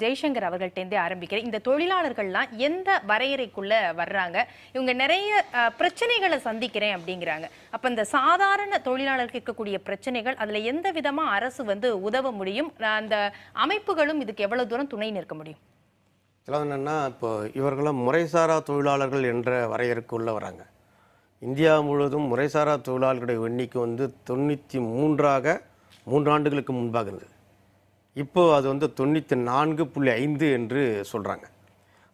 ஜெய்சங்கர் அவர்கள்ட்டேருந்தே ஆரம்பிக்கிறேன். இந்த தொழிலாளர்கள்லாம் எந்த வரையறைக்குள்ள வர்றாங்க? இவங்க நிறைய பிரச்சனைகளை சந்திக்கிறேன் அப்படிங்கிறாங்க. அப்ப இந்த சாதாரண தொழிலாளர்களுக்கு இருக்கக்கூடிய பிரச்சனைகள் அதுல எந்த விதமா அரசு உதவ முடியும்? அந்த அமைப்புகளும் இதுக்கு எவ்வளவு தூரம் துணை நிற்க முடியும்? என்னன்னா, இப்போ இவர்களும் முறைசாரா தொழிலாளர்கள் என்ற வரையறைக்குள்ள வராங்க. இந்தியா முழுவதும் முறைசாரா தொழிலாளர்களுடைய எண்ணிக்கை 93ஆக 3 ஆண்டுகளுக்கு முன்பாக இருந்தது. இப்போ அது 94.5 என்று சொல்கிறாங்க.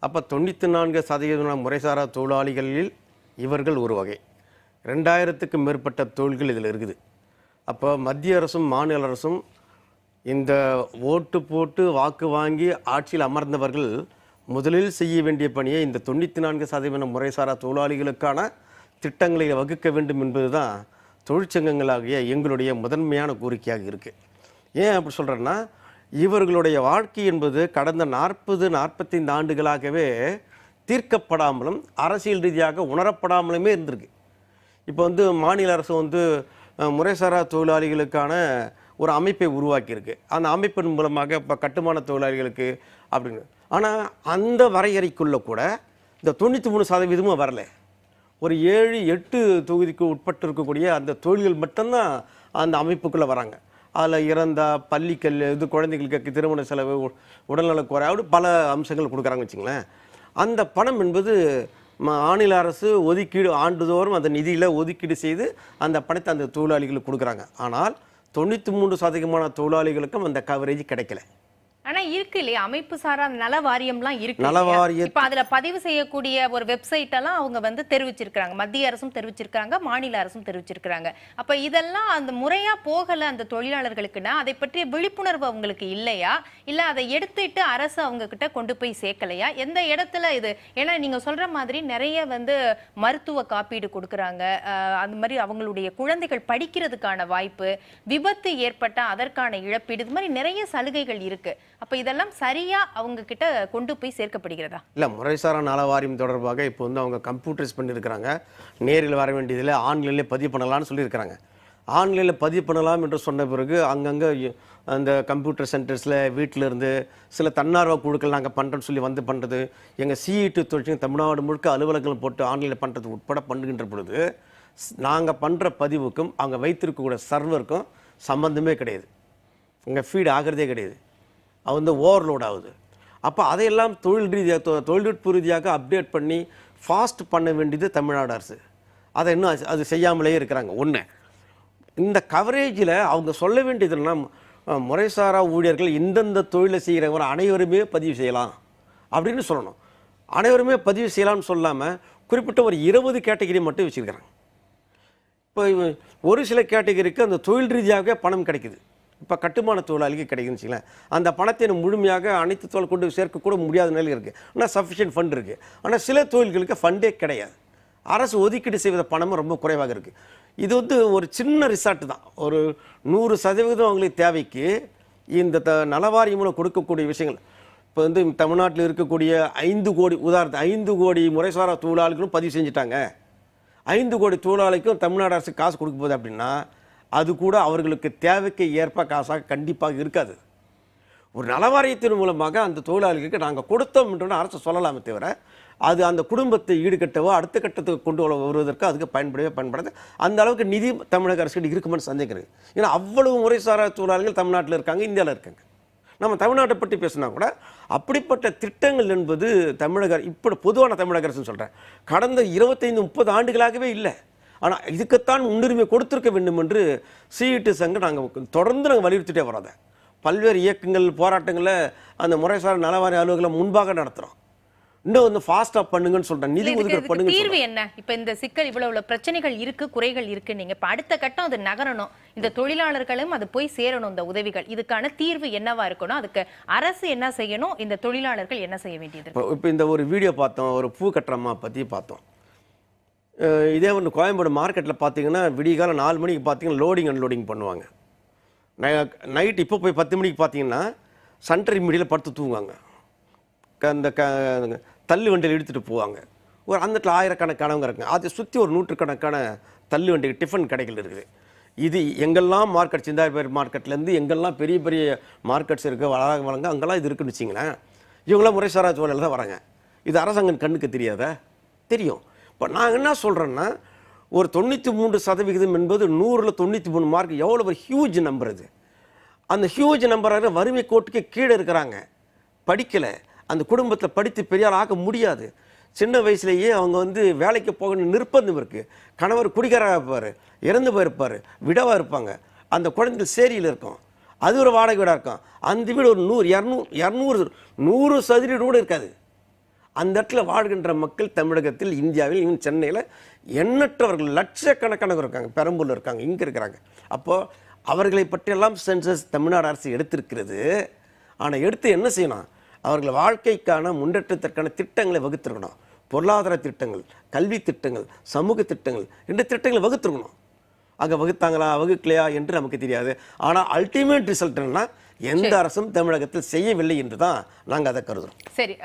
அப்போ 94% முறைசாரா தொழிலாளிகளில் இவர்கள் ஒரு வகை. 2000க்கும் மேற்பட்ட தொழில்கள் இதில் இருக்குது. அப்போ மத்திய அரசும் மாநில அரசும் இந்த ஓட்டு போட்டு வாக்கு வாங்கி ஆட்சியில் அமர்ந்தவர்கள் முதலில் செய்ய வேண்டிய பணியை இந்த 94% முறைசாரா தொழிலாளிகளுக்கான திட்டங்களை வகுக்க வேண்டும் என்பது தான் தொழிற்சங்கங்களாகிய எங்களுடைய முதன்மையான கோரிக்கையாக இருக்குது. ஏன் அப்படி சொல்கிறேன்னா, இவர்களுடைய வாழ்க்கை என்பது கடந்த 40-45 ஆண்டுகளாகவே தீர்க்கப்படாமலும் அரசியல் ரீதியாக உணரப்படாமலுமே இருந்திருக்கு. இப்போ மாநில அரசு முறைசாரா தொழிலாளிகளுக்கான ஒரு அமைப்பை உருவாக்கியிருக்கு. அந்த அமைப்பின் மூலமாக இப்போ கட்டுமான தொழிலாளிகளுக்கு அப்படின்னு. ஆனால் அந்த வரையறைக்குள்ளே கூட இந்த 93% வரலை. ஒரு 7-8 தொகுதிக்கு உட்பட்டு இருக்கக்கூடிய அந்த தொழில்கள் மட்டும்தான் அந்த அமைப்புக்குள்ளே வராங்க. அதில் இறந்த பள்ளிக்கல் குழந்தைகளுக்கு திருமண செலவு, உடல்நலக்குறை, அப்படி பல அம்சங்கள் கொடுக்குறாங்க வச்சுங்களேன். அந்த பணம் என்பது மாநில அரசு ஒதுக்கீடு ஆண்டுதோறும் அந்த நிதியில் ஒதுக்கீடு செய்து அந்த பணத்தை அந்த தொழிலாளிகளுக்கு கொடுக்குறாங்க. ஆனால் 93% தொழிலாளிகளுக்கும் அந்த கவரேஜ் கிடைக்கல. ஆனா இருக்கு இல்லையா, அமைப்பு சாரா நல வாரியம்லாம் இருக்கு. இப்ப அதுல பதிவு செய்யக்கூடிய ஒரு வெப்சைட் எல்லாம் அவங்க தெரிவிச்சிருக்காங்க. மத்திய அரசும் தெரிவிச்சிருக்காங்க, மாநில அரசும் தெரிவிச்சிருக்காங்க. அப்ப இதெல்லாம் அந்த முறையா போகல அந்த தொழிலாளர்களுக்குன்னா அதை பற்றிய விழிப்புணர்வு அவங்களுக்கு இல்லையா, இல்ல அதை எடுத்துட்டு அரசு அவங்க கிட்ட கொண்டு போய் சேர்க்கலையா? எந்த இடத்துல இது? ஏன்னா நீங்க சொல்ற மாதிரி நிறைய மருத்துவ காப்பீடு கொடுக்கறாங்க. அந்த மாதிரி அவங்களுடைய குழந்தைகள் படிக்கிறதுக்கான வாய்ப்பு, விபத்து ஏற்பட்டா அதற்கான இழப்பீடு, இது மாதிரி நிறைய சலுகைகள் இருக்கு. அப்ப இதெல்லாம் சரியா அவங்க கிட்ட கொண்டு போய் சேர்க்கப்படுகிறதா? இல்ல, முறைசாரா நல வாரியம் தொடர்பாக இப்போ அவங்க கம்ப்யூட்டரைஸ் பண்ணியிருக்கிறாங்க. நேரில் வர வேண்டியதில் ஆன்லைனில் பதிவு பண்ணலாம்னு சொல்லியிருக்கிறாங்க. ஆன்லைனில் பதிவு பண்ணலாம் என்று சொன்ன பிறகு அங்கங்கே அந்த கம்ப்யூட்டர் சென்டர்ஸில் வீட்டில் இருந்து சில தன்னார்வ குழுக்கள் நாங்கள் பண்ணுறோன்னு சொல்லி பண்ணுறது, எங்கள் சிஇடி தொழிற்சங்கம் தமிழ்நாடு முழுக்க அலுவலகங்கள் போட்டு ஆன்லைனில் பண்ணுறது உட்பட பண்ணுகின்ற பொழுது நாங்கள் பண்ணுற பதிவுக்கும் அவங்க வைத்திருக்கக்கூடிய சர்வருக்கும் சம்மந்தமே கிடையாது. இங்கே ஃபீட் ஆகிறதே கிடையாது. அது ஓவர்லோட் ஆகுது. அப்போ அதையெல்லாம் தொழில்நுட்ப ரீதியாக அப்டேட் பண்ணி ஃபாஸ்ட் பண்ண வேண்டியது தமிழ்நாடு அரசு. அதை இன்னும் அது செய்யாமலே இருக்கிறாங்க. ஒன்று, இந்த கவரேஜில் அவங்க சொல்ல வேண்டியதுன்னா, முறைசாரா ஊழியர்கள் இந்தந்த தொழிலை செய்கிறவங்க அனைவருமே பதிவு செய்யலாம் அப்படின்னு சொல்லணும். அனைவருமே பதிவு செய்யலாம்னு சொல்லாமல் குறிப்பிட்ட ஒரு 20 கேட்டகரி மட்டும் வச்சுருக்கிறாங்க. இப்போ ஒரு சில கேட்டகரிக்கு அந்த தொழில் ரீதியாக பணம் கிடைக்குது. இப்போ கட்டுமான தொழிலாளிக்கு கிடைக்குதுன்னு வச்சுங்களேன். அந்த பணத்தை முழுமையாக அனைத்து தொழில் கொண்டு சேர்க்கக்கூட முடியாத நிலையில் இருக்குது. ஆனால் சஃபிஷியன்ட் ஃபண்ட் இருக்குது. ஆனால் சில தொழில்களுக்கு ஃபண்டே கிடையாது. அரசு ஒதுக்கீடு செய்வத பணமும் ரொம்ப குறைவாக இருக்குது. இது ஒரு சின்ன ரிசார்ட் தான். ஒரு 100% அவங்களுக்கு தேவைக்கு இந்த நலவாரி மூலம் கொடுக்கக்கூடிய விஷயங்கள். இப்போ தமிழ்நாட்டில் இருக்கக்கூடிய 5 கோடி, உதாரணத்துக்கு 5 கோடி முறைசாரா தொழிலாளிகளும் பதிவு செஞ்சுட்டாங்க. 5 கோடி தொழிலாளிக்கும் தமிழ்நாடு அரசு காசு கொடுக்க போகுது அப்படின்னா அது கூட அவர்களுக்கு தேவைக்கு ஏற்ப காசாக கண்டிப்பாக இருக்காது. ஒரு நலவாரியத்தின் மூலமாக அந்த தொழிலாளிகளுக்கு நாங்கள் கொடுத்தோம் என்று அரசு சொல்லலாமே தவிர அது அந்த குடும்பத்தை ஈடுகட்டவோ அடுத்த கட்டத்துக்கு கொண்டு வருவதற்கு அதுக்கு பயன்படாது. அந்த அளவுக்கு நிதி தமிழக அரசு இருக்குமென்னு சந்தேகிறது. ஏன்னா அவ்வளவு முறைசாரா தொழிலாளிகள் தமிழ்நாட்டில் இருக்காங்க, இந்தியாவில் இருக்காங்க. நம்ம தமிழ்நாட்டை பற்றி பேசினா கூட அப்படிப்பட்ட திட்டங்கள் என்பது தமிழக இப்போ பொதுவான தமிழக அரசுன்னு சொல்கிறேன், கடந்த 25-30 ஆண்டுகளாகவே இல்லை. ஆனால் இதுக்குத்தான் முன்னுரிமை கொடுத்திருக்க வேண்டும் என்று சிஇடி சங்கம் நாங்கள் தொடர்ந்து வலியுறுத்திட்டே வரோம். பல்வேறு இயக்கங்கள், போராட்டங்களில் அந்த முறைசாரா நலவாரி அலுவலகங்களை முன்பாக நடத்துகிறோம். இன்னும் ஃபாஸ்ட்டாக பண்ணுங்கன்னு சொல்கிறேன். நிதி ஒதுக்கீடு பண்ணுங்க. தீர்வு என்ன? இப்போ இந்த சிக்கல் இவ்வளவு பிரச்சனைகள் இருக்கு, குறைகள் இருக்கு. நீங்க இப்போ அடுத்த கட்டம் அது நகரணும், இந்த தொழிலாளர்களும் அது போய் சேரணும், இந்த உதவிகள். இதுக்கான தீர்வு என்னவா இருக்கணும்? அதுக்கு அரசு என்ன செய்யணும், இந்த தொழிலாளர்கள் என்ன செய்ய வேண்டியது? இப்போ இந்த ஒரு வீடியோ பார்த்தோம், ஒரு பூ கட்டுறம்மா பற்றி பார்த்தோம். இதே கோயம்பேடு மார்க்கெட்டில் பார்த்தீங்கன்னா விடிகாலம் 4 மணிக்கு பார்த்தீங்கன்னா லோடிங் அன்லோடிங் பண்ணுவாங்க. நைட் இப்போ போய் 10 மணிக்கு பார்த்தீங்கன்னா சென்டர் மீடியில் படுத்து தூங்குவாங்க. அந்த தள்ளு வண்டியில் எடுத்துகிட்டு போவாங்க. அந்த இடத்துல ஆயிரக்கணக்கானவங்க இருக்காங்க. அதை சுற்றி ஒரு 100கணக்கான தள்ளு வண்டி டிஃபன் கடைகள் இருக்குது. இது எங்கெல்லாம் மார்க்கெட் சிந்தாரிப்பேர் மார்க்கெட்லேருந்து எங்கெல்லாம் பெரிய பெரிய மார்க்கெட்ஸ் இருக்குது வளங்க அங்கெல்லாம் இது இருக்குன்னு வச்சிங்களேன். இவங்களாம் முறைசாரா சூழலில் தான் வராங்க. இது அரசாங்கம் கண்ணுக்கு தெரியாத தெரியும். இப்போ நான் என்ன சொல்கிறேன்னா, ஒரு 93% என்பது 100ல் 93 மார்க் எவ்வளோ ஒரு ஹியூஜ் நம்பர் அது. அந்த ஹியூஜ் நம்பராக வறுமை கோட்டுக்கு கீழே இருக்கிறாங்க, படிக்கலை, அந்த குடும்பத்தில் படித்து பெரியார் ஆக முடியாது. சின்ன வயசுலேயே அவங்க வந்து வேலைக்கு போகணும் நிர்பந்தம் இருக்குது. கணவர் குடிகாராக இருப்பார், இறந்து போயிருப்பார், விடவாக இருப்பாங்க, அந்த குழந்தைகள் சேரியில் இருக்கும், அது ஒரு வாடகை வீடாக இருக்கும். அந்த வீடு ஒரு 100 கூட இருக்காது. அந்த இடத்துல வாழ்கின்ற மக்கள் தமிழகத்தில், இந்தியாவில், இன்னும் சென்னையில் எண்ணற்றவர்கள் லட்சக்கணக்கானவர்கள் இருக்காங்க, பெரம்பூரில் இருக்காங்க, இங்கே இருக்கிறாங்க. அப்போது அவர்களை பற்றியெல்லாம் சென்சஸ் தமிழ்நாடு அரசு எடுத்திருக்கிறது. ஆனால் எடுத்து என்ன செய்யணும்? அவர்கள் வாழ்க்கைக்கான முன்னேற்றத்திற்கான திட்டங்களை வகுத்திருக்கணும். பொருளாதார திட்டங்கள், கல்வி திட்டங்கள், சமூக திட்டங்கள் என்ற திட்டங்களை வகுத்திருக்கணும். அங்கே வகுத்தாங்களா வகுக்கலையா என்று நமக்கு தெரியாது. ஆனால் அல்டிமேட் ரிசல்ட் என்னன்னா, எந்த அரசும் தமிழகத்தில் செய்யவில்லை என்று தான் நாங்கள் அதை கருதுகிறோம். சரி.